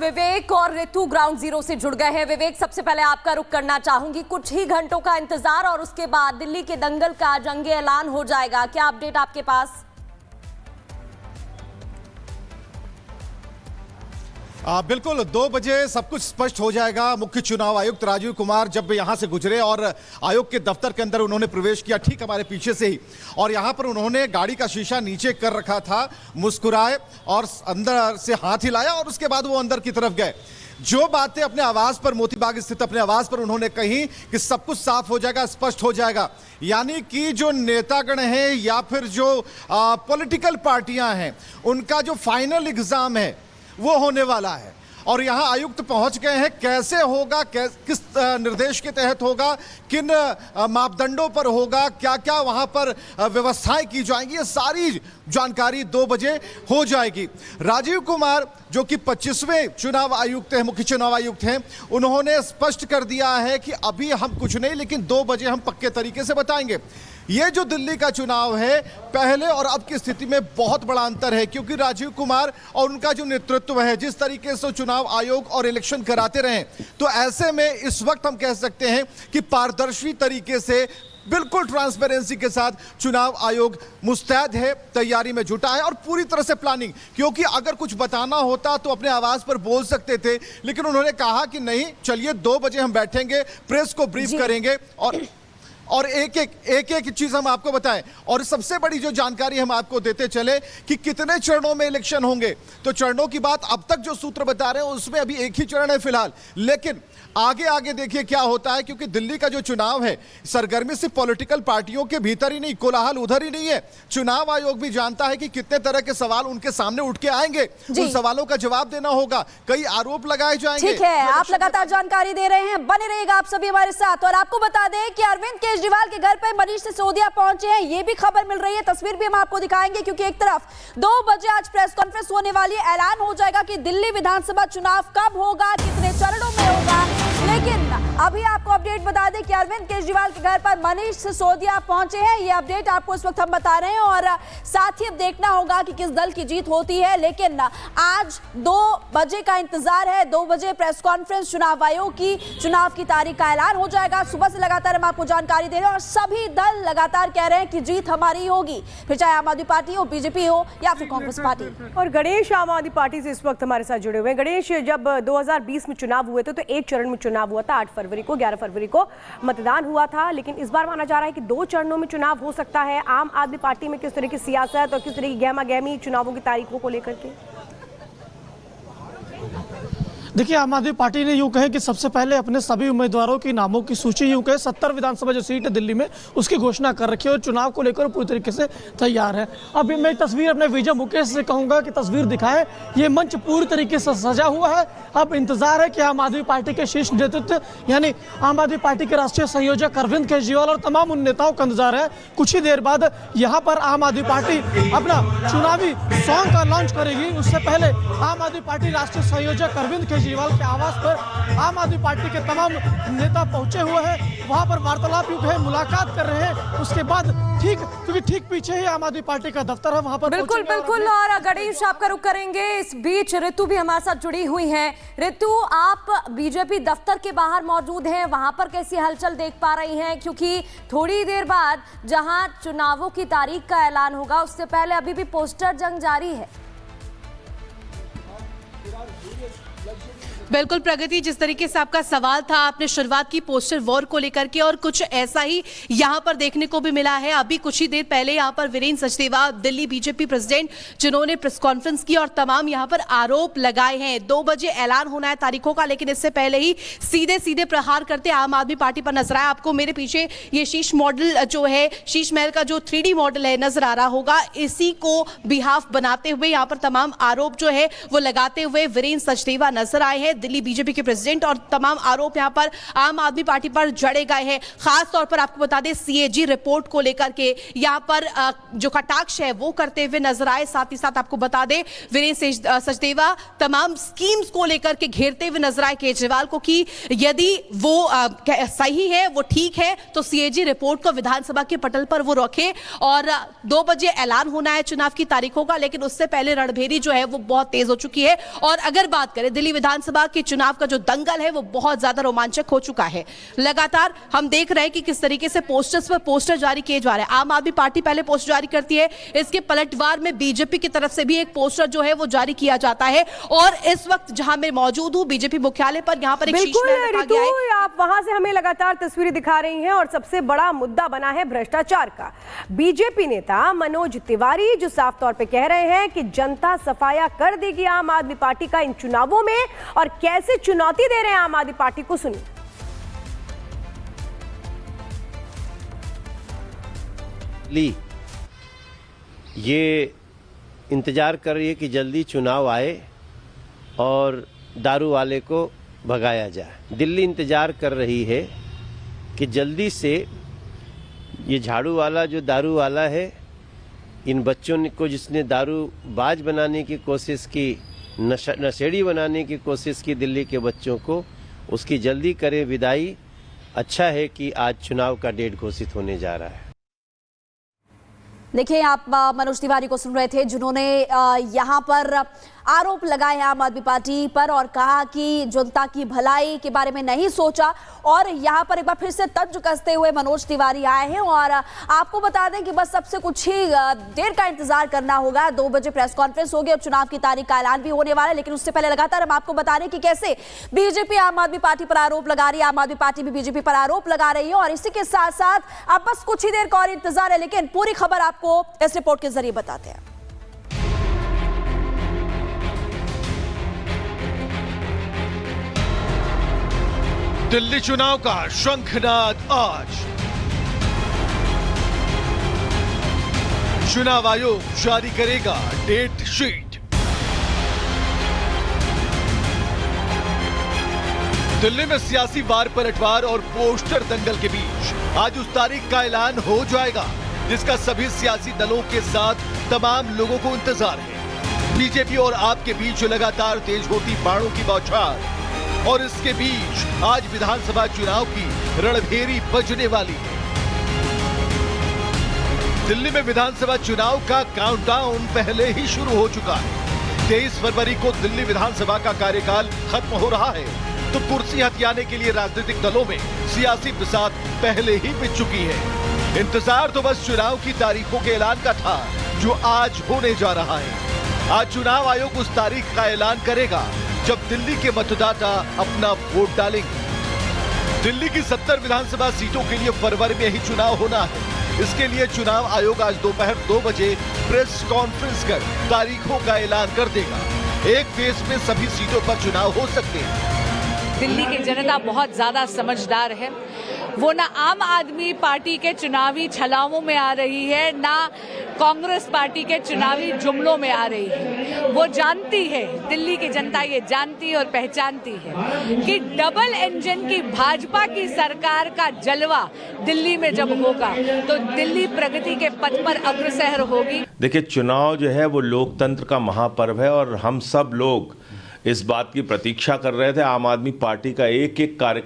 विवेक और ऋतु ground zero से जुड़ गए हैं। विवेक, सबसे पहले आपका रुख करना चाहूंगी। कुछ ही घंटों का इंतजार और उसके बाद दिल्ली के दंगल का जंगी ऐलान हो जाएगा, क्या अपडेट आपके पास? बिल्कुल 2 बजे सब कुछ स्पष्ट हो जाएगा। मुख्य चुनाव आयुक्त राजीव कुमार जब यहां से गुजरे और आयोग के दफ्तर के अंदर उन्होंने प्रवेश किया, ठीक हमारे पीछे से ही, और यहां पर उन्होंने गाड़ी का शीशा नीचे कर रखा था, मुस्कुराए और अंदर से हाथ हिलाया और उसके बाद वो अंदर की तरफ गए। जो बातें अपने आवास पर, मोतीबाग स्थित अपने आवास पर उन्होंने कही कि सब कुछ साफ हो जाएगा, स्पष्ट हो जाएगा, यानी कि जो नेतागण हैं या फिर जो पॉलिटिकल पार्टियां हैं, उनका जो फाइनल एग्जाम है वो होने वाला है। और यहां आयुक्त पहुंच गए हैं। कैसे होगा, किस निर्देश के तहत होगा, किन मापदंडों पर होगा, क्या क्या वहां पर व्यवस्थाएं की जाएंगी, ये सारी जानकारी 2 बजे हो जाएगी। राजीव कुमार जो कि 25वें चुनाव आयुक्त हैं, मुख्य चुनाव आयुक्त हैं, उन्होंने स्पष्ट कर दिया है कि अभी हम कुछ नहीं, लेकिन 2 बजे हम पक्के तरीके से बताएंगे। ये जो दिल्ली का चुनाव है, पहले और अब की स्थिति में बहुत बड़ा अंतर है, क्योंकि राजीव कुमार और उनका जो नेतृत्व है, जिस तरीके से चुनाव आयोग और इलेक्शन कराते रहे, तो ऐसे में इस वक्त हम कह सकते हैं कि पारदर्शी तरीके से, बिल्कुल ट्रांसपेरेंसी के साथ चुनाव आयोग मुस्तैद है, तैयारी में जुटा है और पूरी तरह से प्लानिंग। क्योंकि अगर कुछ बताना होता तो अपने आवाज पर बोल सकते थे, लेकिन उन्होंने कहा कि नहीं, चलिए 2 बजे हम बैठेंगे, प्रेस को ब्रीफ करेंगे और एक चीज हम आपको बताएं। और सबसे बड़ी जो जानकारी हम आपको देते चले कि कितने चरणों में इलेक्शन होंगे, तो चरणों की बात अब तक जो सूत्र बता रहे हैं उसमें अभी एक ही चरण है फिलहाल, लेकिन आगे देखिए क्या होता है। क्योंकि दिल्ली का जो चुनाव है, सरगर्मी सिर्फ पॉलिटिकल पार्टियों के भीतर ही नहीं, कोलाहल उधर ही नहीं है। चुनाव आयोग भी जानता है कि कितने तरह के सवाल उनके सामने उठ के आएंगे, उन सवालों का जवाब देना होगा, कई आरोप लगाए जाएंगे। ठीक है, आप लगातार जानकारी दे रहे हैं, बने रहिएगा आप सभी हमारे साथ। और आपको बता दें कि अरविंद केजरीवाल के घर पर मनीष सिसोदिया पहुंचे हैं, ये भी खबर मिल रही है, तस्वीर भी हम आपको दिखाएंगे। क्योंकि एक तरफ 2 बजे आज प्रेस कॉन्फ्रेंस होने वाली है, ऐलान हो जाएगा कि दिल्ली विधानसभा चुनाव कब होगा, कितने चरणों में होगा। लेकिन अभी आपको अपडेट बता दें कि अरविंद केजरीवाल के घर पर मनीष सिसोदिया पहुंचे हैं, ये अपडेट आपको इस वक्त हम बता रहे हैं। और साथ ही अब देखना होगा कि किस दल की जीत होती है। लेकिन आज 2 बजे का इंतजार है, 2 बजे प्रेस कॉन्फ्रेंस चुनाव आयोग की, चुनाव की तारीख का ऐलान हो जाएगा। सुबह से लगातार हम आपको जानकारी दे रहे हैं और सभी दल लगातार कह रहे हैं कि जीत हमारी होगी, फिर चाहे आम आदमी पार्टी हो, बीजेपी हो या फिर कांग्रेस पार्टी। और गणेश आम आदमी पार्टी से इस वक्त हमारे साथ जुड़े हुए हैं। गणेश, जब 2020 में चुनाव हुए थे तो एक चरण में चुनाव हुआ था, 8 फरवरी को, 11 फरवरी को मतदान हुआ था, लेकिन इस बार माना जा रहा है कि 2 चरणों में चुनाव हो सकता है। आम आदमी पार्टी में किस तरह की सियासत और किस तरह की गहमा गहमी चुनावों की तारीखों को लेकर के? देखिए, आम आदमी पार्टी ने यूं कहे कि सबसे पहले अपने सभी उम्मीदवारों की नामों की सूची, यूं कहे 70 विधानसभा जो सीट है दिल्ली में, उसकी घोषणा कर रखी है और चुनाव को लेकर पूरी तरीके से तैयार है। अब मैं तस्वीर अपने विजय मुकेश से कहूंगा कि तस्वीर दिखाएं। ये मंच पूरी तरीके से सजा हुआ है। अब इंतजार है कि आम आदमी पार्टी के शीर्ष नेतृत्व, यानी आम आदमी पार्टी के राष्ट्रीय संयोजक अरविंद केजरीवाल और तमाम उन नेताओं का इंतजार है। कुछ ही देर बाद यहाँ पर आम आदमी पार्टी अपना चुनावी सॉन्ग का लॉन्च करेगी। उससे पहले आम आदमी पार्टी राष्ट्रीय संयोजक अरविंद केजरीवाल के आवास पर आम आदमी पार्टी के तमाम नेता पहुंचे हुए हैं, वहां पर वार्तालाप है, मुलाकात कर रहे हैं। उसके बाद क्योंकि ठीक पीछे ही आम आदमी पार्टी का दफ्तर है, वहां पर बिल्कुल। और गणेश, आपका रुख करेंगे। इस बीच ऋतु भी हमारे साथ जुड़ी हुई है। ऋतु, आप बीजेपी दफ्तर के बाहर मौजूद हैं, वहां पर कैसी हलचल देख पा रही हैं? क्योंकि थोड़ी देर बाद जहां चुनावों की तारीख का ऐलान होगा, उससे पहले अभी भी पोस्टर जंग जारी है। बिल्कुल प्रगति, जिस तरीके से आपका सवाल था, आपने शुरुआत की पोस्टर वॉर को लेकर के, और कुछ ऐसा ही यहां पर देखने को भी मिला है। अभी कुछ ही देर पहले यहां पर वीरेंद्र सचदेवा, दिल्ली बीजेपी प्रेसिडेंट, जिन्होंने प्रेस कॉन्फ्रेंस की और तमाम यहां पर आरोप लगाए हैं। 2 बजे ऐलान होना है तारीखों का, लेकिन इससे पहले ही सीधे प्रहार करते आम आदमी पार्टी पर नजर आया। आपको मेरे पीछे ये शीश मॉडल जो है, शीश महल का जो 3D मॉडल है नजर आ रहा होगा, इसी को बिहाफ बनाते हुए यहाँ पर तमाम आरोप जो है वो लगाते हुए वीरेंद्र सचदेवा नजर आए हैं। दिल्ली बीजेपी के प्रेसिडेंट और तमाम आरोप यहां पर आम आदमी पार्टी पर जड़े गए हैं। खास तौर पर आपको बता दें सीएजी रिपोर्ट को लेकर के यहां पर जो कटाक्ष है वो करते हुए नजर आए। साथ ही साथ आपको बता दें वीरेंद्र सचदेवा तमाम स्कीम्स को लेकर के घेरते हुए नजर आए केजरीवाल को कि यदि वो सही है, वो ठीक है, तो सीएजी रिपोर्ट को विधानसभा के पटल पर वो रखे और 2 बजे ऐलान होना है चुनाव की तारीखों का। लेकिन उससे पहले रणभेरी जो है वो बहुत तेज हो चुकी है और अगर बात करें दिल्ली विधानसभा के चुनाव का जो दंगल है वो बहुत ज्यादा रोमांचक हो चुका है। लगातार हम देख रहे हैं कि किस तरीके से पोस्टर्स पर पोस्टर जारी किए जा रहे हैं। आम आदमी पार्टी पहले पोस्टर जारी करती है, इसके पलटवार में बीजेपी की तरफ से भी एक पोस्टर जो है वो जारी किया जाता है। और इस वक्त जहां मैं मौजूद हूं बीजेपी मुख्यालय पर, यहां पर एक शीश महल रखा गया है। आप वहां से हमें लगातार तस्वीरें दिखा रही हैं और सबसे बड़ा मुद्दा बना है भ्रष्टाचार का। बीजेपी नेता मनोज तिवारी जो साफ तौर पे कह रहे हैं कि जनता सफाया कर देगी आम आदमी पार्टी का इन चुनावों में, और कैसे चुनौती दे रहे हैं आम आदमी पार्टी को, सुनिए। ये इंतजार कर रही है कि जल्दी चुनाव आए और दारू वाले को भगाया जाए। दिल्ली इंतजार कर रही है कि जल्दी से ये झाड़ू वाला जो दारू वाला है, इन बच्चों को जिसने दारू बाज बनाने की कोशिश की, नशेड़ी बनाने की कोशिश की दिल्ली के बच्चों को, उसकी जल्दी करे विदाई। अच्छा है कि आज चुनाव का डेट घोषित होने जा रहा है। देखिए आप मनोज तिवारी को सुन रहे थे जिन्होंने यहाँ पर आरोप लगाए हैं आम आदमी पार्टी पर और कहा कि जनता की भलाई के बारे में नहीं सोचा। और यहाँ पर एक बार फिर से तंज कसते हुए मनोज तिवारी आए हैं और आपको बता दें कि बस सबसे कुछ ही देर का इंतजार करना होगा। 2 बजे प्रेस कॉन्फ्रेंस होगी और चुनाव की तारीख का ऐलान भी होने वाला है। लेकिन उससे पहले लगातार हम आपको बता रहे हैं कि कैसे बीजेपी आम आदमी पार्टी पर आरोप लगा रही है, आम आदमी पार्टी भी बीजेपी पर आरोप लगा रही है। और इसी के साथ साथ अब बस कुछ ही देर का और इंतजार है, लेकिन पूरी खबर आपको इस रिपोर्ट के जरिए बताते हैं। दिल्ली चुनाव का शंखनाद आज। चुनाव आयोग जारी करेगा डेट शीट। दिल्ली में सियासी वार पलटवार और पोस्टर दंगल के बीच आज उस तारीख का ऐलान हो जाएगा जिसका सभी सियासी दलों के साथ तमाम लोगों को इंतजार है। बीजेपी और आप के बीच लगातार तेज होती बाणों की बौछार और इसके बीच आज विधानसभा चुनाव की रणभेरी बजने वाली है। दिल्ली में विधानसभा चुनाव का काउंटडाउन पहले ही शुरू हो चुका है। 23 फरवरी को दिल्ली विधानसभा का कार्यकाल खत्म हो रहा है, तो कुर्सी हथियाने के लिए राजनीतिक दलों में सियासी बिसात पहले ही बिछ चुकी है। इंतजार तो बस चुनाव की तारीखों के ऐलान का था जो आज होने जा रहा है। आज चुनाव आयोग उस तारीख का ऐलान करेगा जब दिल्ली के मतदाता अपना वोट डालेंगे। दिल्ली की 70 विधानसभा सीटों के लिए फरवरी में ही चुनाव होना है। इसके लिए चुनाव आयोग आज दोपहर 2 बजे प्रेस कॉन्फ्रेंस कर तारीखों का ऐलान कर देगा। एक फेज में सभी सीटों पर चुनाव हो सकते हैं। दिल्ली की जनता बहुत ज्यादा समझदार है। वो ना आम आदमी पार्टी के चुनावी छलावों में आ रही है, ना कांग्रेस पार्टी के चुनावी जुमलों में आ रही है। वो जानती है, दिल्ली की जनता ये जानती और पहचानती है कि डबल इंजन की भाजपा की सरकार का जलवा दिल्ली में जब होगा तो दिल्ली प्रगति के पथ पर अग्रसर होगी। देखिए, चुनाव जो है वो लोकतंत्र का महापर्व है और हम सब लोग इस बात की प्रतीक्षा कर रहे थे। आम आदमी पार्टी का एक एक कार्यकर्ता